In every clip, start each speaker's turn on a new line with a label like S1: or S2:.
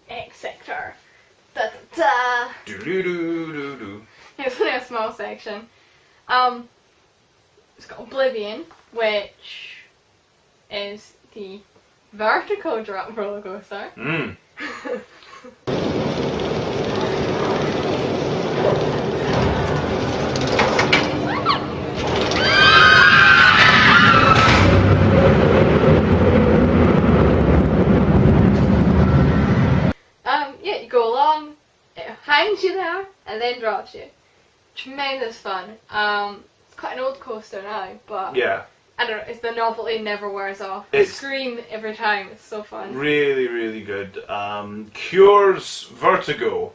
S1: X sector. Da da da.
S2: Do do do do do.
S1: It's only a small section. It's got Oblivion, which is the vertical drop roller coaster.
S2: Mm.
S1: Yeah, you go along, it hangs you there, and then drops you. Tremendous fun. It's quite an old coaster now, but
S2: Yeah.
S1: I don't know, it's the novelty never wears off. I
S2: It's
S1: scream every time, it's so fun.
S2: really, really good. Cures vertigo,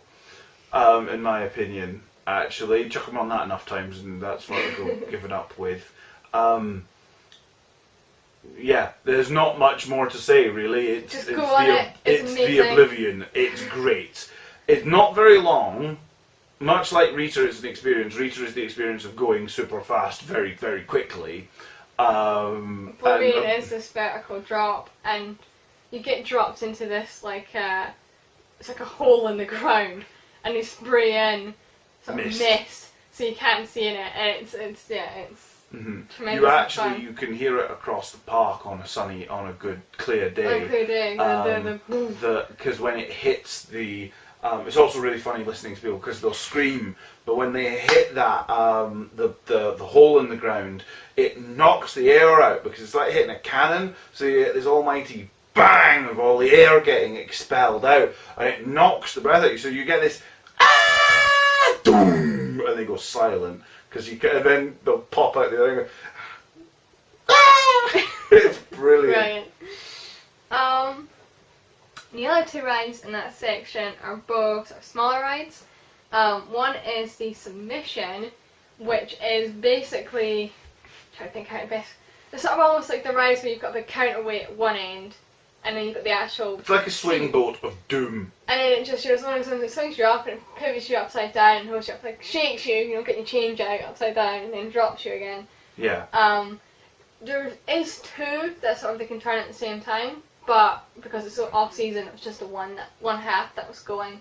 S2: in my opinion, actually. Chuck them on that enough times and that's vertigo given up with. Yeah, there's not much more to say, really. It's
S1: go on it. It's
S2: the
S1: amazing.
S2: Oblivion. It's great. It's not very long. Much like Rita is an experience. Rita is the experience of going super fast, very, very quickly.
S1: Oblivion is this vertical drop, and you get dropped into this it's like a hole in the ground, and you spray in sort of mist, so you can't see in it, and it's
S2: Mm-hmm.
S1: tremendous fun.
S2: You can hear it across the park on a good clear day.
S1: On a clear day,
S2: Because when it hits the, it's also really funny listening to people because they'll scream, but when they hit that the hole in the ground, it knocks the air out because it's like hitting a cannon. So you get this almighty bang of all the air getting expelled out, and it knocks the breath out of you. So you get this doom, and they go silent. Because then they'll pop out the other end and go, it's brilliant.
S1: The other two rides in that section are both sort of smaller rides. One is the Submission, which is basically, I'm trying to think how to best. It's sort of almost like the rides where you've got the counterweight at one end, and then you've got the actual.
S2: It's like a swing boat of doom.
S1: And then it just, as long as it swings you up and it pivots you upside down and holds you up, like shakes you, getting your change out upside down and then drops you again.
S2: Yeah.
S1: There is two that sort of they can turn at the same time, but because it's so off season, it was just the one half that was going.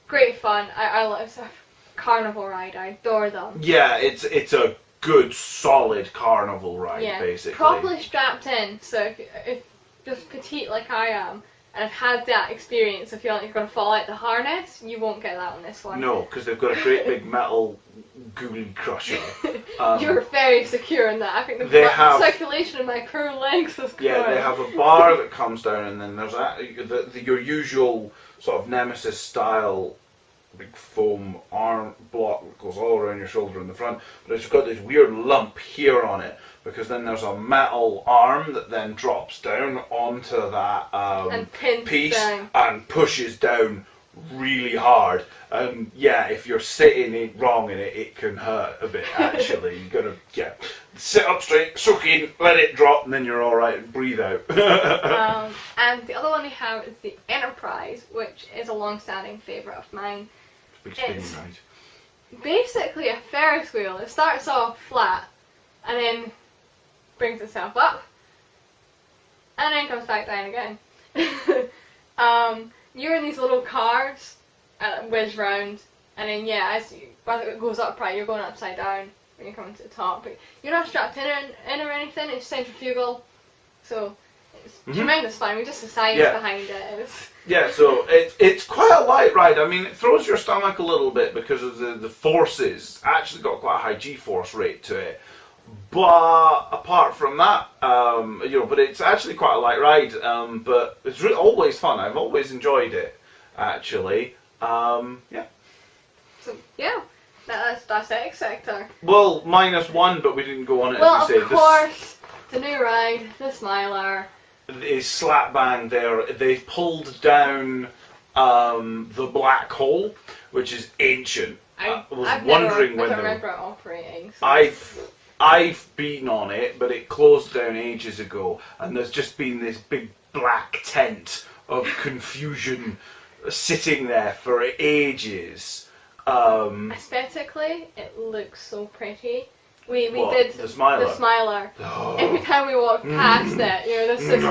S1: Great fun. I love it's a carnival ride. I adore them.
S2: Yeah, it's a good solid carnival ride, basically.
S1: Properly strapped in. So if just petite like I am, and I've had that experience of feeling like you're going to fall out the harness, you won't get that on this one.
S2: No, because they've got a great big metal gooey crusher.
S1: You're very secure in that. I think the circulation in my poor legs is good.
S2: Yeah, they have a bar that comes down, and then there's your usual sort of Nemesis style big foam arm block that goes all around your shoulder in the front, but it's got this weird lump here on it, because then there's a metal arm that then drops down onto that piece and pushes down really hard. And yeah, if you're sitting wrong in it, it can hurt a bit actually. You gotta sit up straight, soak in, let it drop, and then you're alright and breathe out.
S1: And the other one they have is the Enterprise, which is a long-standing favourite of mine.
S2: Big spinning ride.
S1: Basically a Ferris wheel. It starts off flat and then brings itself up and then comes back down again. You're in these little cars that whiz round, and then as it goes upright, you're going upside down when you're coming to the top. But you're not strapped in or anything. It's centrifugal, so it's tremendous fun. I mean, just the science behind it is.
S2: Yeah, so it's quite a light ride. I mean, it throws your stomach a little bit because of the forces. Actually got quite a high G-force rate to it. But apart from that, but it's actually quite a light ride. But it's always fun. I've always enjoyed it, actually.
S1: So that's X Sector.
S2: Well, -1, but we didn't go on it.
S1: Well,
S2: as you say.
S1: Of course, the new ride, the Smiler.
S2: Is slap bang there. They pulled down the black hole, which is ancient. I
S1: don't remember it operating. So.
S2: I've been on it, but it closed down ages ago, and there's just been this big black tent of confusion sitting there for ages.
S1: Aesthetically, it looks so pretty. We did
S2: the Smiler.
S1: Oh. Every time we walked past it, there's this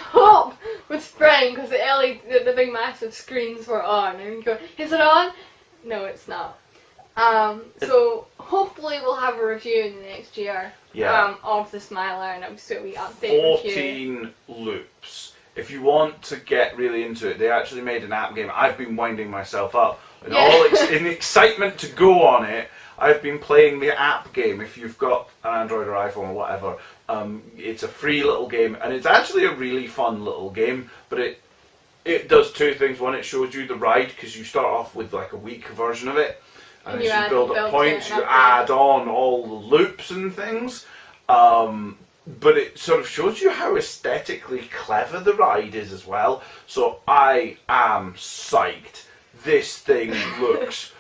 S1: hop with spring because the big massive screens were on, and you go, is it on? No, it's not. So hopefully we'll have a review in the next year.
S2: Yeah.
S1: Of the Smiler, and I'm sure we update
S2: 14 loops. If you want to get really into it, they actually made an app game. I've been winding myself up. And in excitement to go on it, I've been playing the app game. If you've got an Android or iPhone or whatever, it's a free little game, and it's actually a really fun little game, but it does two things. One, it shows you the ride, because you start off with like a weak version of it, and as you build up points, you add on all the loops and things. But it sort of shows you how aesthetically clever the ride is as well. So I am psyched. This thing looks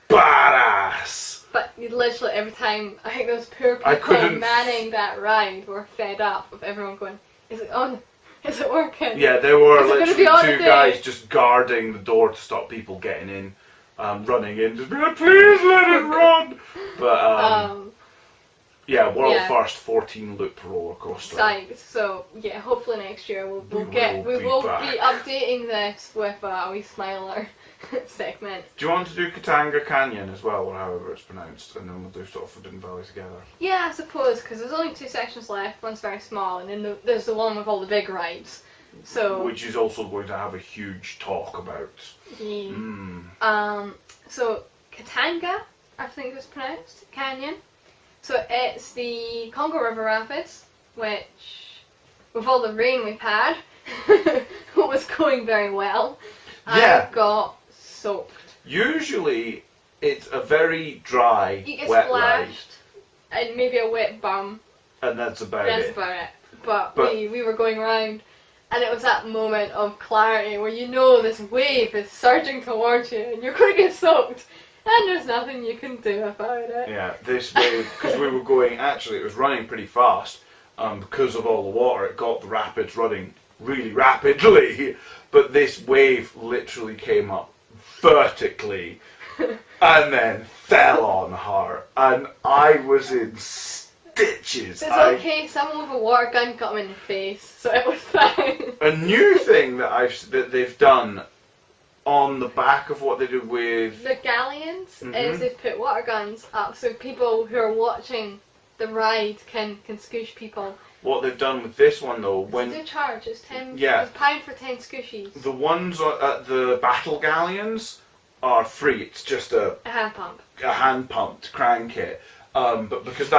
S2: badass.
S1: But literally every time, I think those poor people manning that ride were fed up of everyone going, is it on? Is it working?
S2: Yeah, there were literally two
S1: today?
S2: guys just guarding the door to stop people getting in, running in, just being like, please let it run! But, yeah, world first 14 loop roller coaster.
S1: Psyched. So yeah, hopefully next year we will be updating this with a wee Smiler segment.
S2: Do you want to do Katanga Canyon as well, or however it's pronounced, and then we'll do sort of Forbidden Valley together?
S1: Yeah, I suppose, because there's only 2 sections left. One's very small, and then there's the one with all the big rides. So
S2: which is also going to have a huge talk about.
S1: Yeah. So Katanga, I think it's pronounced Canyon. So it's the Congo River Rapids, which, with all the rain we've had, was going very well.
S2: Yeah.
S1: I got soaked.
S2: Usually, it's a very dry,
S1: You get
S2: wet
S1: splashed, and maybe a wet bum.
S2: and that's about
S1: That's
S2: it.
S1: about it. But we were going round, and it was that moment of clarity where you know this wave is surging towards you, and you're going to get soaked. And there's nothing you can do about it.
S2: Yeah, this wave, because we were going, actually it was running pretty fast, because of all the water, it got the rapids running really rapidly, but this wave literally came up vertically, and then fell on her, and I was in stitches.
S1: It's okay, someone with a water gun got me in the face, so it was fine.
S2: A new thing that they've done on the back of what they do with
S1: the galleons is they've put water guns up so people who are watching the ride can scoosh people.
S2: What they've done with this one though, when
S1: they charge, it's £10 for 10 scooshies.
S2: The ones at the battle galleons are free. It's just a
S1: hand pump,
S2: a hand pumped crank it. But because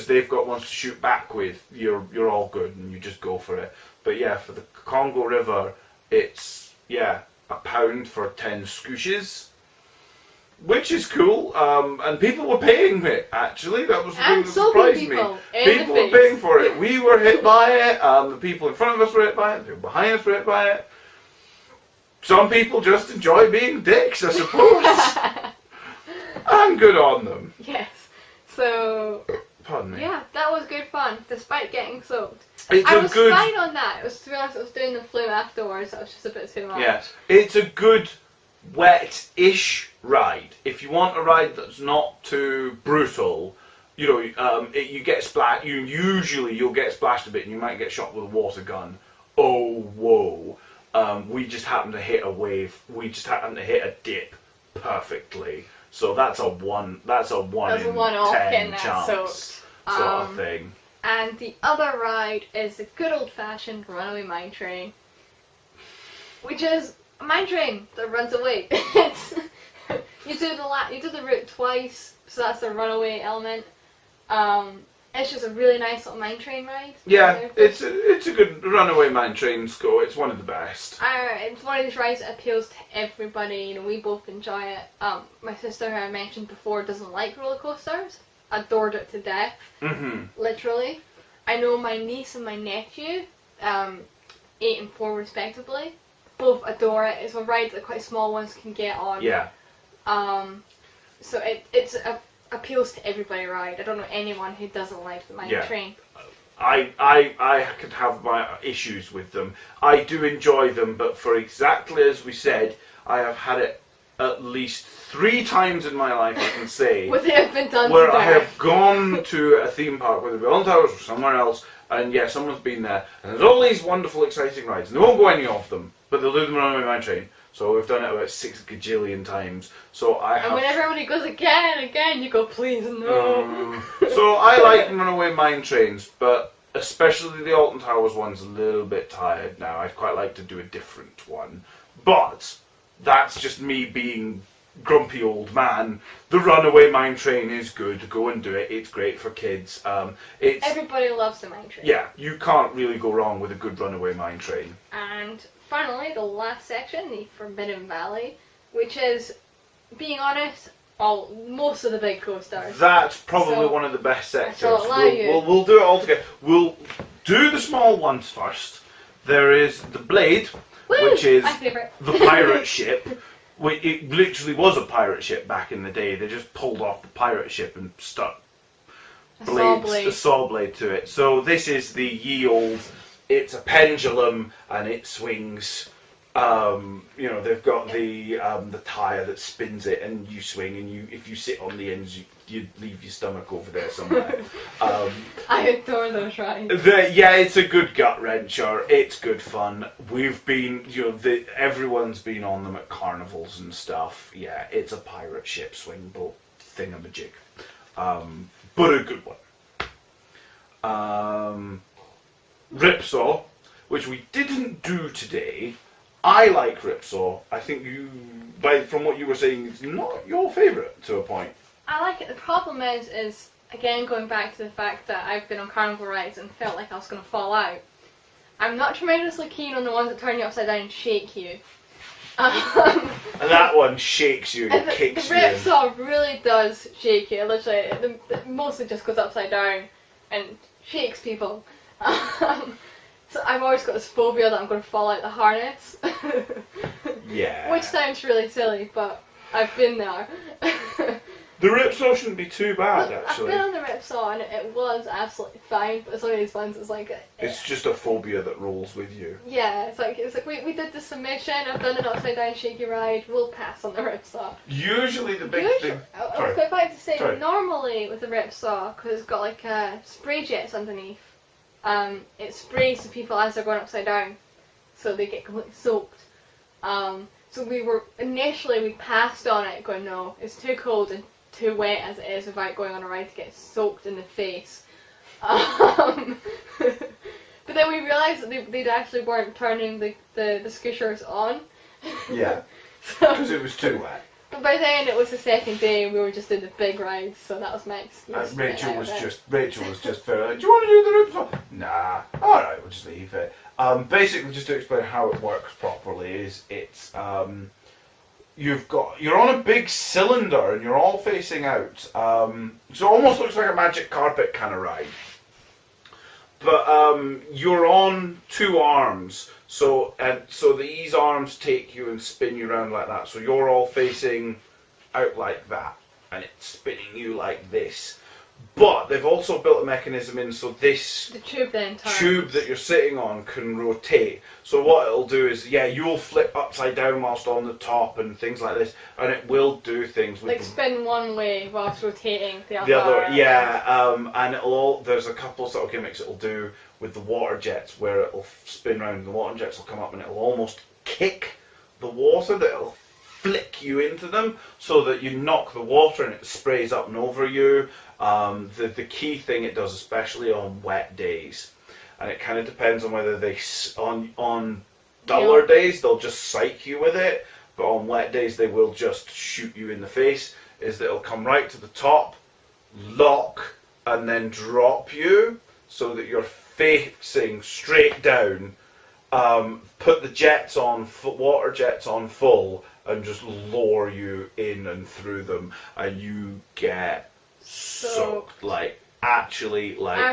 S2: they've got ones to shoot back with, you're all good and you just go for it. But yeah, for the Congo River, it's £1 for 10 scooshes, which is cool, and people were paying it, actually. That was the thing that surprised me. People were paying for it. We were hit by it, the people in front of us were hit by it, the people behind us were hit by it. Some people just enjoy being dicks, I suppose. And good on them.
S1: Yes. So,
S2: pardon me.
S1: Yeah, that was good fun, despite getting soaked.
S2: I was
S1: fine on that. It was, to be honest, I was doing the flume afterwards. That was just a bit too much.
S2: Yeah, it's a good wet-ish ride. If you want a ride that's not too brutal, you know, you get splashed. You'll get splashed a bit, and you might get shot with a water gun. Oh, whoa! We just happened to hit a wave. We just happened to hit a dip perfectly. So that's a one in 10 chance sort of thing.
S1: And the other ride is the good old-fashioned runaway mine train, which is a mine train that runs away. You do the route twice, so that's the runaway element. It's just a really nice little mine train ride.
S2: Yeah, it's a good runaway mine train go. It's one of the best.
S1: It's one of these rides that appeals to everybody. You know, we both enjoy it. My sister, who I mentioned before, doesn't like roller coasters. Adored it to death. Literally. I know my niece and my nephew, 8 and 4 respectively, both adore it. It's a ride that quite small ones can get on.
S2: Yeah.
S1: So it's a appeals to everybody ride. I don't know anyone who doesn't like the mine train.
S2: I could have my issues with them. I do enjoy them, but for exactly as we said, I have had it at least 3 times in my life, I can say,
S1: where they have been done
S2: where I have gone to a theme park, whether it be on Towers or somewhere else, And yeah, someone's been there, and there's all these wonderful, exciting rides, and they won't go any of them, but they'll do them Runaway Mine Train. So we've done it about 6 gajillion times. So I have.
S1: And when everybody goes again, you go, please no.
S2: So I like Runaway Mine Trains, but especially the Alton Towers one's a little bit tired now. I'd quite like to do a different one. But that's just me being grumpy old man. The Runaway Mine Train is good. Go and do it. It's great for kids.
S1: Everybody loves the mine train.
S2: Yeah, you can't really go wrong with a good Runaway Mine Train.
S1: And finally, the last section, the Forbidden Valley, which is, being honest, most of the big coasters.
S2: That's probably one of the best sectors.
S1: We'll
S2: do it all together. We'll do the small ones first. There is the Blade, which is the pirate ship. It literally was a pirate ship back in the day. They just pulled off the pirate ship and stuck a saw blade to it. So this is the ye old. It's a pendulum and it swings. They've got the tire that spins it, and you swing, and if you sit on the ends, you leave your stomach over there somewhere.
S1: I adore those rides.
S2: It's a good gut wrencher. It's good fun. We've been, everyone's been on them at carnivals and stuff. Yeah, it's a pirate ship swing boat thingamajig, but a good one. Ripsaw, which we didn't do today. I like Ripsaw. I think from what you were saying, it's not your favourite to a point.
S1: I like it. The problem is again, going back to the fact that I've been on carnival rides and felt like I was going to fall out. I'm not tremendously keen on the ones that turn you upside down and shake you.
S2: And that one shakes you and kicks you.
S1: The Ripsaw really does shake you. Literally, it mostly just goes upside down and shakes people. So I've always got this phobia that I'm going to fall out the harness.
S2: Yeah.
S1: Which sounds really silly, but I've been there.
S2: The Ripsaw shouldn't be too bad, actually.
S1: I've been on the Ripsaw and it was absolutely fine, but it's one of these ones that's like...
S2: It's just a phobia that rolls with you.
S1: Yeah, it's like we did the submission, I've done an upside down shaky ride, we'll pass on the Ripsaw.
S2: Usually the big thing...
S1: I was quite to say, normally with the Ripsaw, because it's got like spray jets underneath, it sprays the people as they're going upside down, so they get completely soaked. So we passed on it going, no, it's too cold and too wet as it is without going on a ride to get soaked in the face. But then we realised that they actually weren't turning the scooters on.
S2: Yeah, because it was too wet.
S1: But by then it was the second day and we were just doing the big rides, so that was my excuse.
S2: Rachel was just very like, do you want to do the Ripsaw? Nah, alright, we'll just leave it. Basically, just to explain how it works properly, is it's you're on a big cylinder and you're all facing out. So it almost looks like a magic carpet kind of ride. But you're on two arms, so these arms take you and spin you around like that. So you're all facing out like that, and it's spinning you like this. But they've also built a mechanism in so the tube that you're sitting on can rotate. So what it'll do is, you'll flip upside down whilst on the top and things like this, and it will do things with
S1: spin one way whilst rotating the other.
S2: And there's a couple of sort of gimmicks it'll do with the water jets where it'll spin around and the water jets will come up and it'll almost kick the water, that it'll flick you into them so that you knock the water and it sprays up and over you. The key thing it does, especially on wet days, and it kind of depends on whether on duller days they'll just psych you with it, but on wet days they will just shoot you in the face, is that it'll come right to the top, lock, and then drop you so that you're facing straight down, put the water jets on full, and just lower you in and through them, and you get soaked,
S1: I've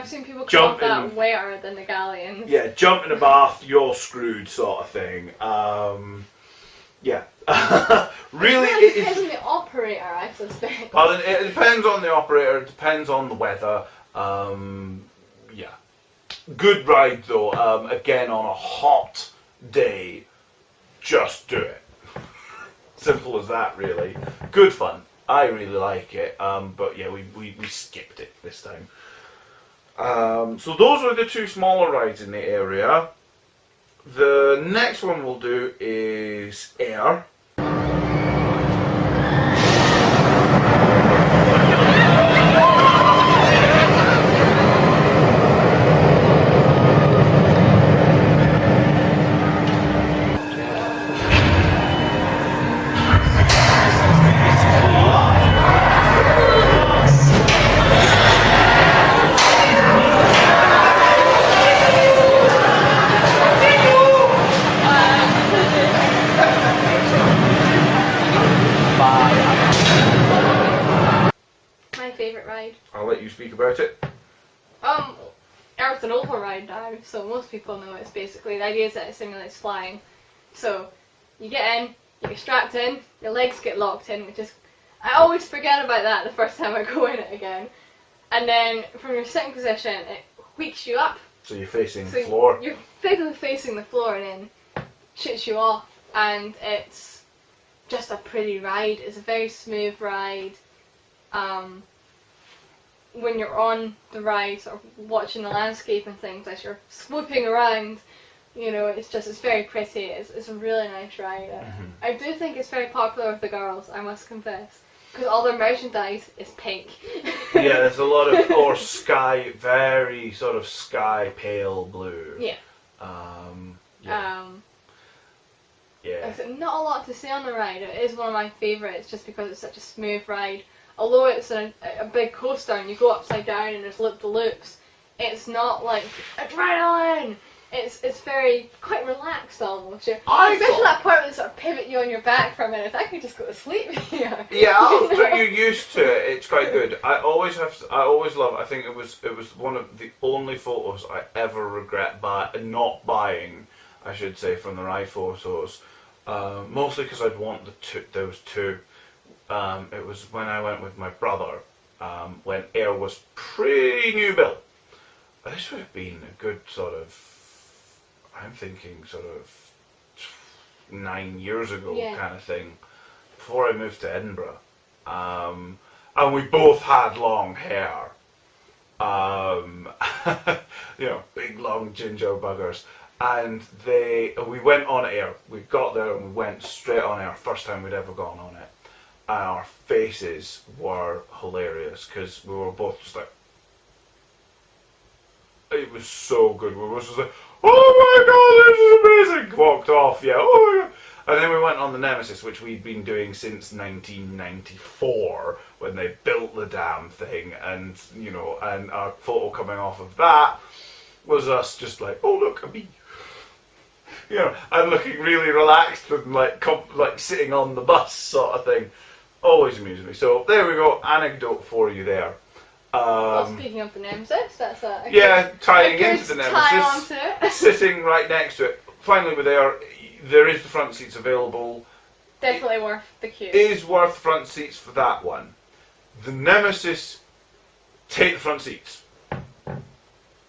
S1: seen people come off that wetter than the galleons.
S2: Yeah, jump in a bath, you're screwed, sort of thing. Really,
S1: it depends on the operator, I suspect.
S2: Pardon, it depends on the operator. It depends on the weather. Good ride though. Again, on a hot day, just do it. Simple as that, really. Good fun. I really like it, but yeah, we skipped it this time. So those were the two smaller rides in the area. The next one we'll do is Air.
S1: My favourite ride.
S2: I'll let you speak about it.
S1: It's an oval ride now, so most people know it's basically, the idea is that it simulates flying. So, you get in, you get strapped in, your legs get locked in, which is, I always forget about that the first time I go in it again. And then, from your sitting position, it wheeks you up.
S2: So you're facing the floor.
S1: You're physically facing the floor and then shoots you off. And it's just a pretty ride. It's a very smooth ride. When you're on the ride, sort of watching the landscape and things as you're swooping around, you know, it's very pretty. It's a really nice ride. I do think it's very popular with the girls, I must confess, because all their merchandise is pink.
S2: Yeah, there's a lot of, or sky, very sort of sky pale blue.
S1: Yeah.
S2: Yeah.
S1: Not a lot to say on the ride. It is one of my favourites just because it's such a smooth ride. Although it's a big coaster and you go upside down and there's loop-the-loops, it's not like adrenaline. It's very quite relaxed almost. Especially that part where they sort of pivot you on your back for a minute. I could just go to sleep here.
S2: Yeah, after you're used to it, it's quite good. I always love. I think it was one of the only photos I ever regret not buying. I should say, from the ride photos, mostly because I'd want those two. It was when I went with my brother, when Air was pretty new built. This would have been a good sort of, I'm thinking sort of 9 years ago kind of thing, before I moved to Edinburgh. And we both had long hair. You know, big long ginger buggers. And we went on Air. We got there and we went straight on Air, first time we'd ever gone on it. And our faces were hilarious because we were both just like, it was so good. We were just like, oh my god, this is amazing. Walked off, yeah, oh my god. And then we went on the Nemesis, which we'd been doing since 1994 when they built the damn thing. And, you know, and our photo coming off of that was us just like, oh look, a bee. You know, and looking really relaxed and like sitting on the bus sort of thing. Always amused me. So there we go, anecdote for you there.
S1: Well, speaking of the Nemesis, that's
S2: tying into the Nemesis, sitting right next to it. Finally, with there is the front seats available.
S1: Definitely worth the queue.
S2: Is worth front seats for that one. The Nemesis, take the front seats.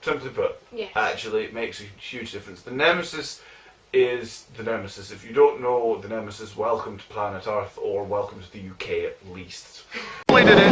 S2: Simply put,
S1: yes.
S2: Actually, it makes a huge difference. The Nemesis is the Nemesis. If you don't know the Nemesis, welcome to planet Earth, or welcome to the UK at least. We did it!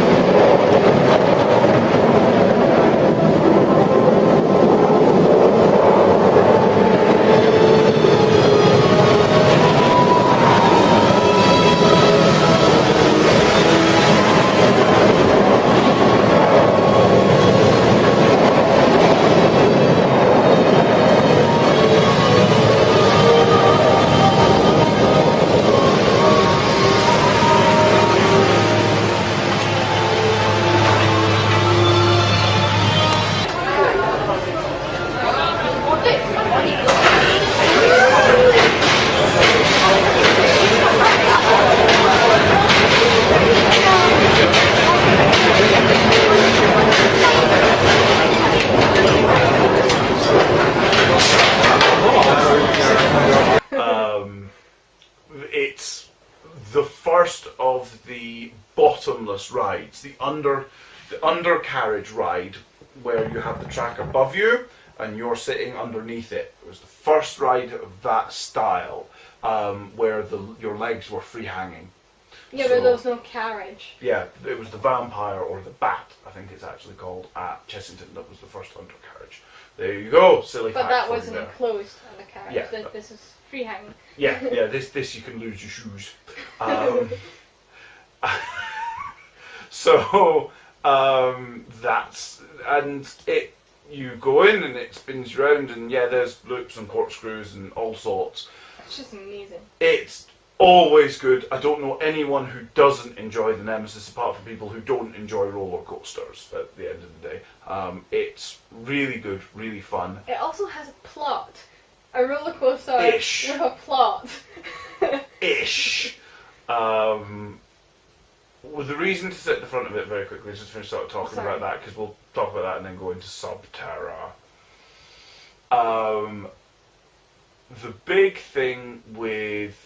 S2: It's the first of the bottomless rides, the undercarriage ride, where you have the track above you and you're sitting underneath it. It was the first ride of that style, where your legs were free hanging.
S1: Yeah, but there was no carriage.
S2: Yeah, it was the Vampire, or the Bat, I think it's actually called, at Chessington. That was the first hunter carriage. There you go, silly
S1: But
S2: fact
S1: that
S2: for you
S1: wasn't
S2: there.
S1: enclosed on the carriage.
S2: Yeah.
S1: This is free hanging.
S2: Yeah, this you can lose your shoes. So, that's, and it, you go in and it spins you around, and yeah, there's loops and corkscrews and all sorts.
S1: It's just amazing.
S2: It's always good. I don't know anyone who doesn't enjoy the Nemesis, apart from people who don't enjoy roller coasters at the end of the day. It's really good, really fun.
S1: It also has a plot. A roller coaster
S2: Ish.
S1: with a plot.
S2: Ish. Well, the reason to sit at the front of it very quickly, just finish talking about that, because we'll talk about that and then go into Subterra. The big thing with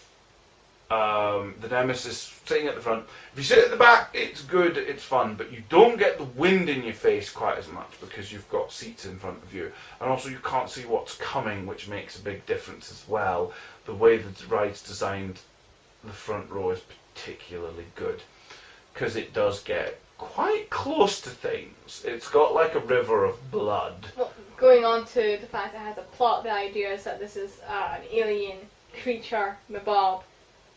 S2: the Nemesis sitting at the front, if you sit at the back, it's good, it's fun, but you don't get the wind in your face quite as much because you've got seats in front of you, and also you can't see what's coming, which makes a big difference as well. The way the ride's designed, the front row is particularly good, because it does get quite close to things. It's got like a river of blood.
S1: Well, going on to the fact that it has a plot, the idea is that this is an alien creature, Mabob,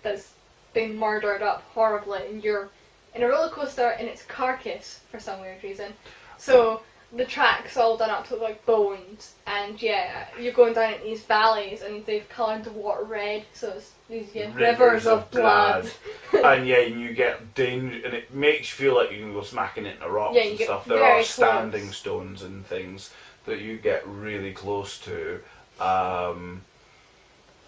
S1: that's been murdered up horribly, and you're in a roller coaster in its carcass for some weird reason. So the track's all done up to like bones, and yeah, you're going down in these valleys, and they've coloured the water red, so it's these rivers of blood.
S2: And yeah, you get danger, and it makes you feel like you can go smacking into rocks and stuff. There are standing stones and things that you get really close to, and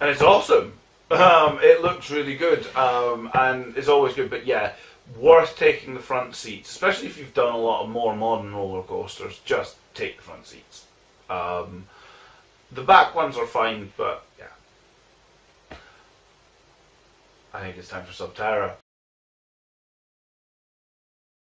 S2: it's awesome. It looks really good, and it's always good, but yeah, worth taking the front seats, especially if you've done a lot of more modern roller coasters. Just take the front seats. The back ones are fine, but yeah. I think it's time for Subterra.